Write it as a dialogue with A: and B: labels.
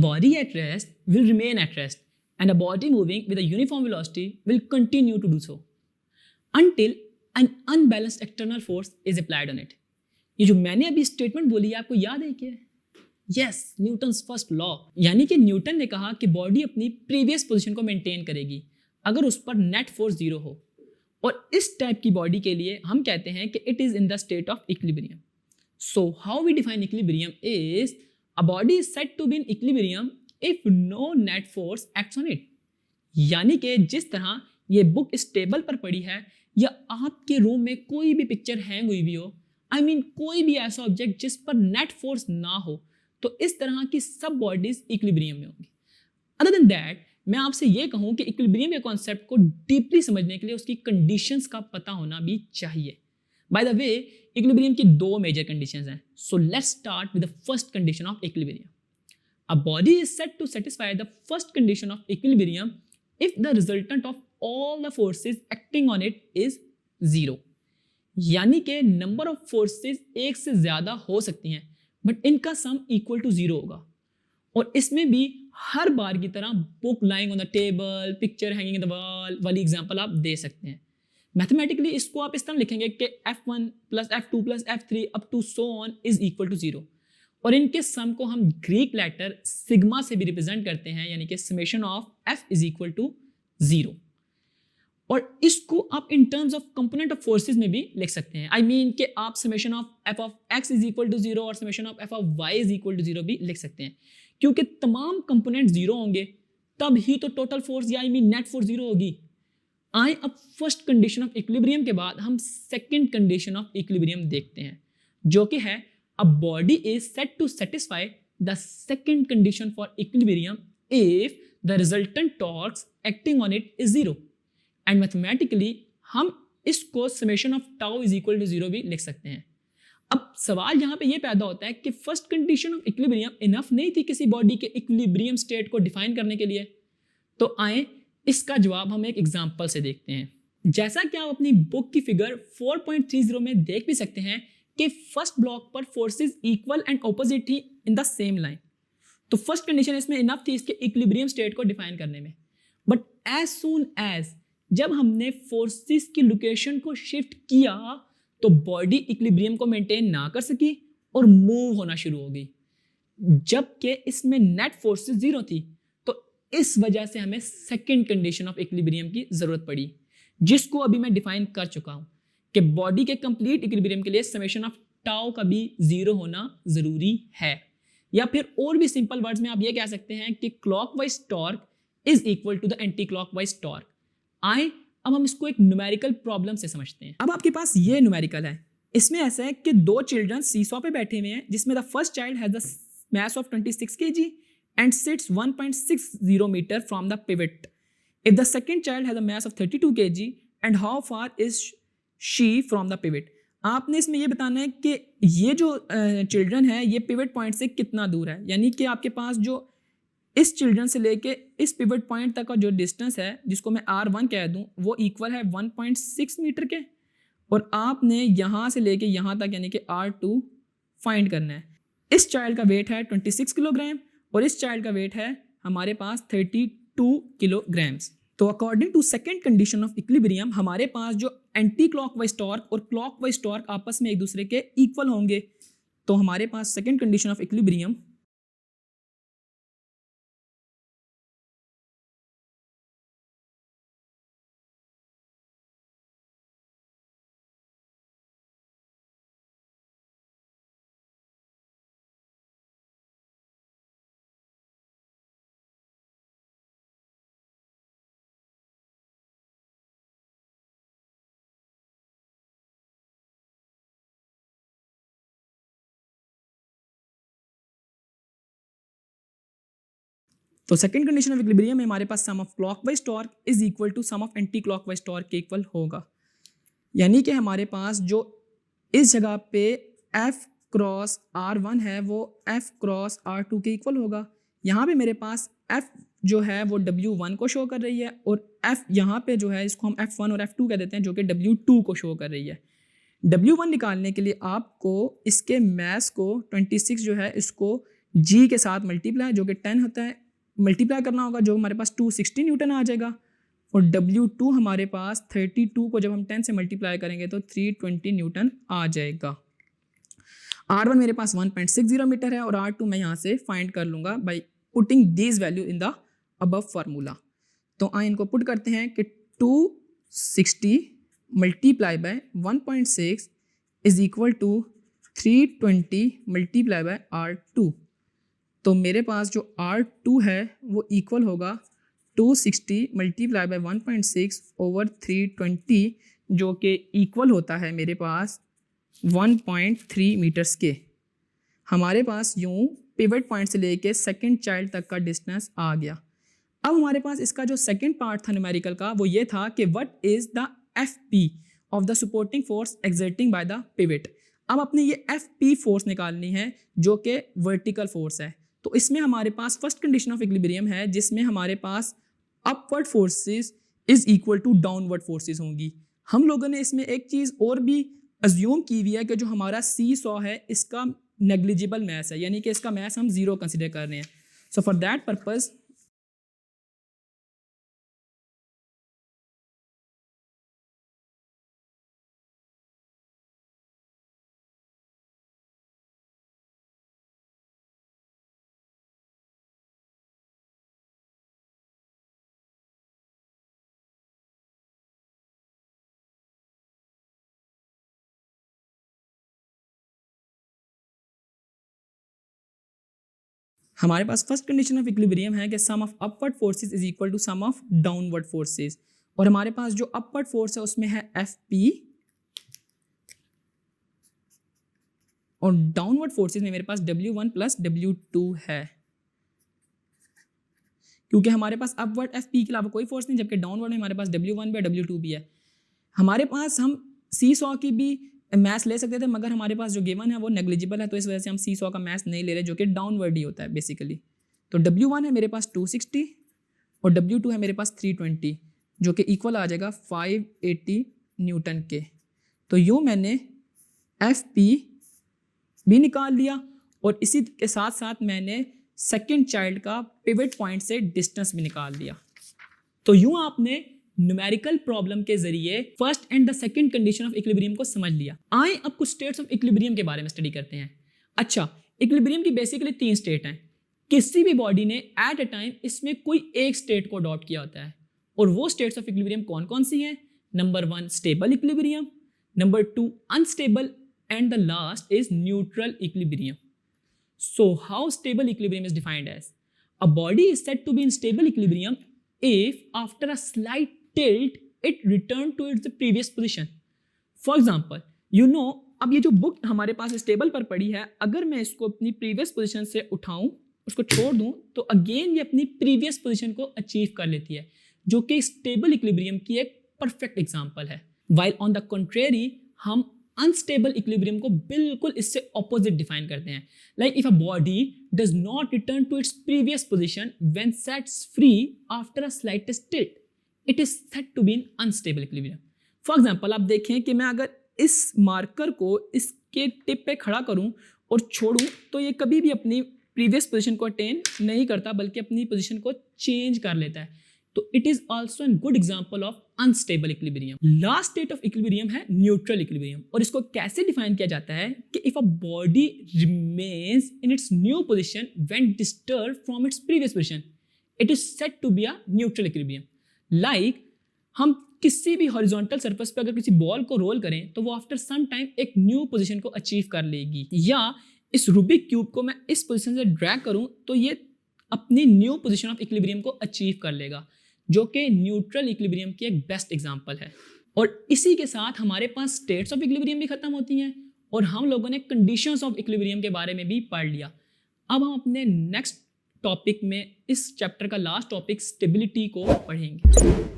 A: body at rest will remain at rest and a body moving with a uniform velocity will continue to do so until an unbalanced external force is applied on it. ये जो मैंने अभी statement बोली है आपको याद है क्या? यस, न्यूटन्स फर्स्ट लॉ, यानी कि न्यूटन ने कहा कि बॉडी अपनी प्रीवियस पोजीशन को मेंटेन करेगी अगर उस पर नेट फोर्स जीरो हो, और इस टाइप की बॉडी के लिए हम कहते हैं कि it is in the state of equilibrium. So how we define equilibrium is a body is said to be in equilibrium if no net force acts on it. यानी कि जिस तरह ये बुक इस टेबल पर पड़ी है या आपके रूम में कोई भी पिक्चर हैंग हुई भी हो, कोई भी ऐसा ऑब्जेक्ट जिस पर नेट फोर्स ना हो, तो इस तरह की सब बॉडीज इक्विलिब्रियम में होंगी. अदर देन दैट मैं आपसे ये कहूँ कि इक्विलिब्रियम के कॉन्सेप्ट को डीपली समझने के लिए उसकी कंडीशंस का पता होना भी चाहिए. बाय द वे, इक्विलिब्रियम की दो मेजर कंडीशंस हैं. So let's start with the first condition of equilibrium. A body is said to satisfy the first condition of equilibrium if the resultant of all the forces acting on it is zero. यानी कि number of forces एक से ज्यादा हो सकती हैं but इनका sum equal to zero होगा. और इसमें भी हर बार की तरह book lying on the table, picture hanging in the wall वाली एग्जांपल आप दे सकते हैं. मैथमेटिकली इसको आप इस तरह लिखेंगे कि F1 plus F2 plus F3 up to so on is equal to zero, और इनके सम को हम ग्रीक लेटर सिग्मा से भी रिप्रेजेंट करते हैं, यानी कि summation of F is equal to zero. और इसको आप in terms of component of forces में भी लिख सकते हैं. कि आप summation of F of X is equal to zero और summation of F of Y is equal to zero भी लिख सकते हैं, क्योंकि तमाम कंपोनेंट जीरो होंगे तब ही तो टोटल फोर्स या नेट फोर्स जीरो होगी. अब फर्स्ट कंडीशन ऑफ इक्विलिब्रियम के बाद हम सेकंड कंडीशन ऑफ इक्विलिब्रियम देखते हैं, जो कि है a body is said to satisfy the second condition for equilibrium if the resultant torques acting on it is zero. And mathematically हम इसको summation of tau is equal to zero भी लिख सकते हैं. अब सवाल यहाँ पे ये पैदा होता है कि first condition of equilibrium enough नहीं थी किसी बॉडी के इक्विलिब्रियम स्टेट को डिफाइन करने के लिए. तो आए इसका जवाब हम एक एग्जाम्पल से देखते हैं. जैसा कि आप अपनी बुक की फिगर 4.30 में देख भी सकते हैं कि फर्स्ट ब्लॉक पर फोर्सेस इक्वल एंड ऑपोजिट थी इन द सेम लाइन. तो फर्स्ट कंडीशन इसमें इनफ थी इसके इक्विलिब्रियम स्टेट को डिफाइन करने में. बट एज सून एज जब हमने फोर्सेस की लोकेशन को शिफ्ट किया तो बॉडी इक्विलिब्रियम को मेंटेन ना कर सकी और मूव होना शुरू हो गई, जबकि इसमें नेट फोर्सेस जीरो थी. तो इस वजह से हमें सेकेंड कंडीशन ऑफ इक्विलिब्रियम की जरूरत पड़ी, जिसको अभी मैं डिफाइन कर चुका हूं कि बॉडी के कंप्लीट इक्विलिब्रियम के लिए समेशन ऑफ टाउ का भी जीरो होना जरूरी है. या फिर और भी सिंपल वर्ड्स में आप ये कह सकते हैं कि clockwise torque is equal to the anti clockwise torque. अब हम इसको एक न्यूमेरिकल प्रॉब्लम से समझते हैं. अब आपके पास ये न्यूमेरिकल है. इसमें ऐसा है कि दो चिल्ड्रन सीसॉ पे बैठे हुए हैं, जिसमें the first child has the mass of 26 kg and sits 1.60 meter from the pivot. If the second child has a mass of 32 kg and how far is she from the pivot? आपने इसमें ये बताना है कि ये जो children है ये पिवट पॉइंट से कितना दूर है. यानी कि आपके पास जो इस चिल्ड्रन से लेके इस पिवट पॉइंट तक का जो डिस्टेंस है, जिसको मैं R1 कह दूं, वो इक्वल है 1.6 मीटर के, और आपने यहाँ से लेके यहाँ तक यानी कि R2 फाइंड करना है. इस चाइल्ड का वेट है 26 किलोग्राम और इस चाइल्ड का वेट है हमारे पास 32 किलोग्राम्स. तो according to second condition of equilibrium हमारे पास जो एंटी क्लॉकवाइज टॉर्क और क्लॉकवाइज टॉर्क आपस में एक दूसरे के इक्वल होंगे. तो हमारे पास सेकंड कंडीशन ऑफ इक्विलिब्रियम तो सेकंड कंडीशन ऑफ इक्विलिब्रियम में हमारे पास sum of clockwise torque is equal to sum of anti clockwise torque के इक्वल होगा. यानी कि हमारे पास जो इस जगह पे F क्रॉस R1 है वो F क्रॉस R2 के इक्वल होगा. यहाँ पे मेरे पास F जो है वो W1 को शो कर रही है और F यहाँ पे जो है इसको हम F1 और F2 कह देते हैं, जो कि W2 को शो कर रही है. W1 निकालने के लिए आपको इसके मैस को 26 जो है इसको जी के साथ मल्टीप्लाई जो कि 10 होता है, मल्टीप्लाई करना होगा जो हमारे पास 260 न्यूटन आ जाएगा, और W2 हमारे पास 32 को जब हम 10 से मल्टीप्लाई करेंगे तो 320 न्यूटन आ जाएगा। R1 मेरे पास 1.60 मीटर है और R2 मैं यहाँ से फाइंड कर लूँगा by putting this value in the above formula. तो आइए इनको पुट करते हैं कि 260 multiply by 1.6 is equal to 320 multiply by R2। तो मेरे पास जो R2 है वो इक्वल होगा 260 मल्टीप्लाई बाय 1.6 ओवर 320, जो कि इक्वल होता है मेरे पास 1.3 मीटर्स के। हमारे पास यूँ पिवट पॉइंट से लेके सेकंड चाइल्ड तक का डिस्टेंस आ गया। अब हमारे पास इसका जो सेकंड पार्ट था न्यूमेरिकल का वो ये था कि what is the FP of the supporting force exerting by the pivot. अब अपने ये एफपी फोर्स निकालनी है जो कि वर्टिकल फोर्स है। तो इसमें हमारे पास फर्स्ट कंडीशन ऑफ इक्विलिब्रियम है जिसमें हमारे पास upward forces is equal to downward forces होंगी। हम लोगों ने इसमें एक चीज़ और भी अज्यूम की हुई है कि जो हमारा सी सॉ है इसका नेग्लिजिबल मैस है, यानी कि इसका मैस हम जीरो कंसिडर कर रहे हैं। सो फॉर दैट पर्पज हमारे पास फर्स्ट कंडीशन ऑफ इक्विलिब्रियम है कि sum of upward forces is equal to sum of downward forces, और हमारे पास जो अपवर्ड फोर्स है उसमें है Fp और डाउनवर्ड फोर्सेस में मेरे पास W1 प्लस W2 है। क्योंकि हमारे पास अपवर्ड Fp के अलावा कोई फोर्स नहीं, जबकि डाउनवर्ड में हमारे पास W1 भी है W2 भी है। हमारे पास हम सी सॉ की भी मैथ्स ले सकते थे मगर हमारे पास जो गिवन है वो नेग्लिजिबल है, तो इस वजह से हम सी सॉ का मैथ्स नहीं ले रहे जो कि डाउनवर्ड ही होता है बेसिकली। तो W1 है मेरे पास 260 और W2 है मेरे पास 320 जो कि इक्वल आ जाएगा 580 न्यूटन के। तो यूँ मैंने Fp भी निकाल लिया और इसी के साथ साथ मैंने सेकेंड चाइल्ड का पिवट पॉइंट से डिस्टेंस भी निकाल लिया। तो यूँ आपने न्यूमेरिकल प्रॉब्लम के जरिए first and the second condition of equilibrium को समझ लिया। आए अब कुछ स्टेट्स ऑफ इक्विलिब्रियम के बारे में स्टडी करते हैं। अच्छा, इक्विलिब्रियम की बेसिकली 3 स्टेट हैं। किसी भी बॉडी ने एट अ टाइम इसमें कोई एक स्टेट को अडॉप्ट किया होता है, और वो स्टेट्स ऑफ इक्विलिब्रियम कौन कौन सी हैं? Number 1 stable equilibrium, number 2 unstable, and the last is neutral equilibrium. So how stable equilibrium is defined as? A body is said to be in stable equilibrium if after a slight tilt it return to its previous position. For example, you know, अब ये जो book हमारे पास stable पर पड़ी है, अगर मैं इसको अपनी प्रीवियस पोजीशन से उठाऊं, उसको छोड़ दूं, तो अगेन ये अपनी प्रीवियस पोजीशन को अचीव कर लेती है, जो कि स्टेबल इक्विलिब्रियम की एक परफेक्ट एग्जांपल है। While on the contrary, हम अनस्टेबल इक्विलिब्रियम को बिल्कुल इससे ऑपोजिट डिफाइन करते हैं। Like if a body does not return to its previous position when sets free after a slightest tilt, it is said to be in unstable equilibrium. For example, आप देखें कि मैं अगर इस मार्कर को इसके टिप पे खड़ा करूं और छोड़ूं तो ये कभी भी अपनी प्रीवियस पोजीशन को अटेन नहीं करता, बल्कि अपनी पोजीशन को चेंज कर लेता है। तो it is also an good example of unstable equilibrium. Last state of equilibrium है न्यूट्रल इक्विलिब्रियम, और इसको कैसे डिफाइन किया जाता है कि if a body remains in its new position when disturb from its previous position, it is said to be a neutral equilibrium. Like हम किसी भी हॉरिजॉन्टल सरफेस पे अगर किसी बॉल को रोल करें तो वो आफ्टर सम टाइम एक न्यू पोजीशन को अचीव कर लेगी, या इस रूबिक क्यूब को मैं इस पोजीशन से ड्रैग करूं तो ये अपनी न्यू पोजीशन ऑफ इक्विलिब्रियम को अचीव कर लेगा, जो कि न्यूट्रल इक्विलिब्रियम की एक बेस्ट एग्जांपल है। और इसी के साथ हमारे पास स्टेट्स ऑफ इक्विलिब्रियम भी खत्म होती हैं और हम लोगों ने कंडीशंस ऑफ इक्विलिब्रियम के बारे में भी पढ़ लिया। अब हम अपने नेक्स्ट टॉपिक में इस चैप्टर का लास्ट टॉपिक स्टेबिलिटी को पढ़ेंगे।